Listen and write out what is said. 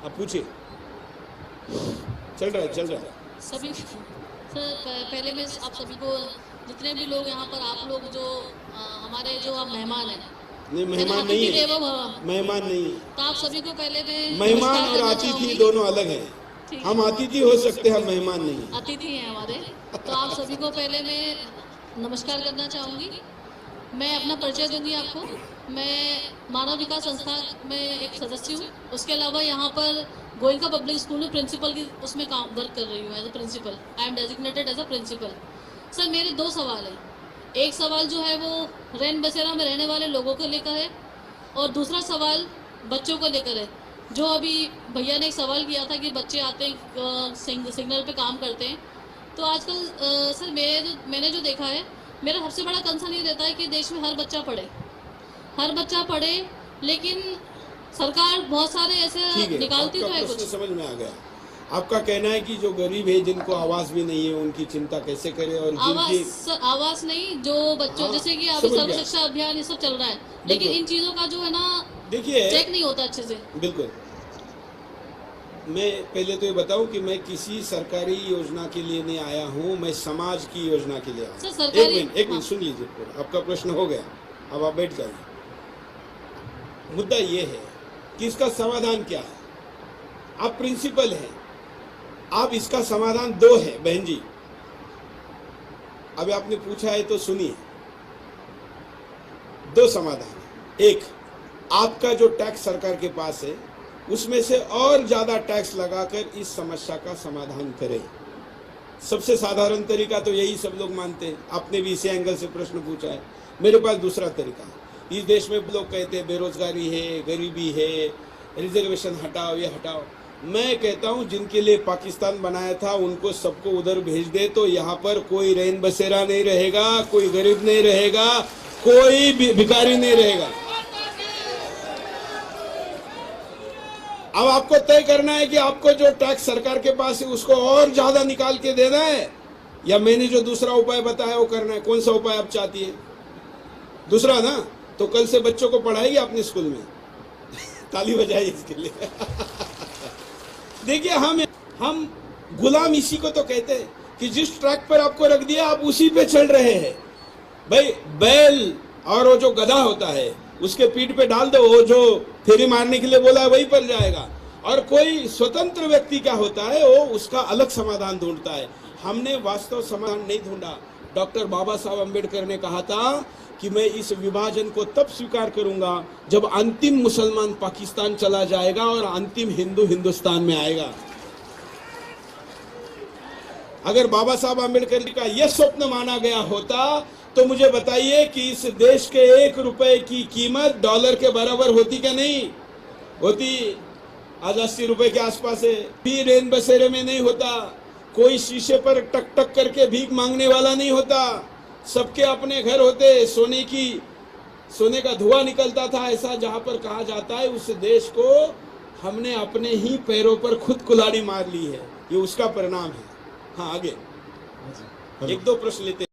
आप पूछिए। चल रहा है। सभी सर पहले मैं आप सभी को, जितने भी लोग यहाँ पर, आप लोग जो हमारे जो आप मेहमान हैं, नहीं, है ना, मेहमान नहीं अतिथि देवो है, भव, मेहमान नहीं। तो आप सभी को पहले मैं मेहमान नमस्कार और करना अतिथि चाहूंगी। दोनों अलग हैं। ठीक हम है, अतिथि हो सकते हैं, हम मेहमान नहीं। अतिथि हैं हमारे। तो आप सभी को पहले मैं नमस्कार करना चाहूंगी। मैं अपना परिचय दूंगी आपको। मैं मानव विकास संस्था में एक सदस्य हूँ। उसके अलावा यहाँ पर गोयनका पब्लिक स्कूल में प्रिंसिपल की उसमें काम वर्क कर रही हूँ as a principal. I am designated as a principal. Sir मेरे दो सवाल हैं। एक सवाल जो है वो रैन बसेरा में रहने वाले लोगों को लेकर है, और दूसरा सवाल बच्चों को लेकर है। जो अभी भैया ने एक सवाल किया था कि बच्चे आते हैं सिग्नल पे काम करते हैं, तो आजकल सर मैंने जो देखा है, मेरा सबसे बड़ा कंसर्न ये रहता है कि देश में हर बच्चा पढ़े, लेकिन सरकार बहुत सारे ऐसे निकालती तो है कुछ। समझ में आ गया। आपका कहना है कि जो गरीब है, जिनको आवास भी नहीं है, उनकी चिंता कैसे करे, और आवास नहीं, जो बच्चों, जैसे कि अभी सर्व शिक्षा अभियान ये सब चल रहा है, लेकिन इन चीजों का जो है ना, देखिए, चेक नहीं होता अच्छे से। बिल्कुल। मैं पहले तो ये बताऊं कि मैं किसी सरकारी योजना के लिए नहीं आया हूं, मैं समाज की योजना के लिए आया हूं। एक मिनट सुन लीजिए, आपका प्रश्न हो गया, अब आप बैठ जाइए। मुद्दा ये है कि इसका समाधान क्या है। आप प्रिंसिपल हैं, आप इसका समाधान दो है बहन जी। अभी आपने पूछा है तो सुनिए, दो समाधान। एक, आपका जो टैक्स सरकार के पास है उसमें से और ज्यादा टैक्स लगाकर इस समस्या का समाधान करें। सबसे साधारण तरीका तो यही सब लोग मानते हैं। आपने भी इसी एंगल से प्रश्न पूछा है। मेरे पास दूसरा तरीका है। इस देश में लोग कहते हैं बेरोजगारी है, गरीबी है, रिजर्वेशन हटाओ, ये हटाओ। मैं कहता हूं जिनके लिए पाकिस्तान बनाया था उनको सबको उधर भेज दे, तो यहाँ पर कोई रैन बसेरा नहीं रहेगा, कोई गरीब नहीं रहेगा, कोई भिखारी नहीं रहेगा। अब आपको तय करना है कि आपको जो टैक्स सरकार के पास है उसको और ज्यादा निकाल के देना है, या मैंने जो दूसरा उपाय बताया वो करना है। कौन सा उपाय आप चाहती है? दूसरा ना, तो कल से बच्चों को पढ़ाएगी अपने स्कूल में। ताली बजाइए इसके लिए। देखिए, हम गुलाम इसी को तो कहते हैं कि जिस ट्रैक पर आपको रख दिया आप उसी पे चल रहे हैं। भाई, बैल और वो जो गधा होता है उसके पीठ पे डाल दो, वो जो फेरी मारने के लिए बोला है वही पर जाएगा। और कोई स्वतंत्र व्यक्ति क्या होता है, वो उसका अलग समाधान ढूंढता है। हमने वास्तव समाधान नहीं ढूंढा। डॉक्टर बाबा साहब अम्बेडकर ने कहा था कि मैं इस विभाजन को तब स्वीकार करूंगा जब अंतिम मुसलमान पाकिस्तान चला जाएगा और अंतिम हिंदू हिंदुस्तान में आएगा। अगर बाबा साहब अम्बेडकर का यह स्वप्न माना गया होता तो मुझे बताइए कि इस देश के 1 रुपए की कीमत डॉलर के बराबर होती क्या नहीं होती? आज 80 रुपए के आसपास है। भी रैन बसेरे में नहीं होता, कोई शीशे पर टक टक करके भीख मांगने वाला नहीं होता, सबके अपने घर होते, सोने का धुआं निकलता था। ऐसा जहां पर कहा जाता है उस देश को हमने अपने ही पैरों पर खुद कुल्हाड़ी मार ली है। ये उसका परिणाम है। हाँ, आगे 1-2 प्रश्न लेते।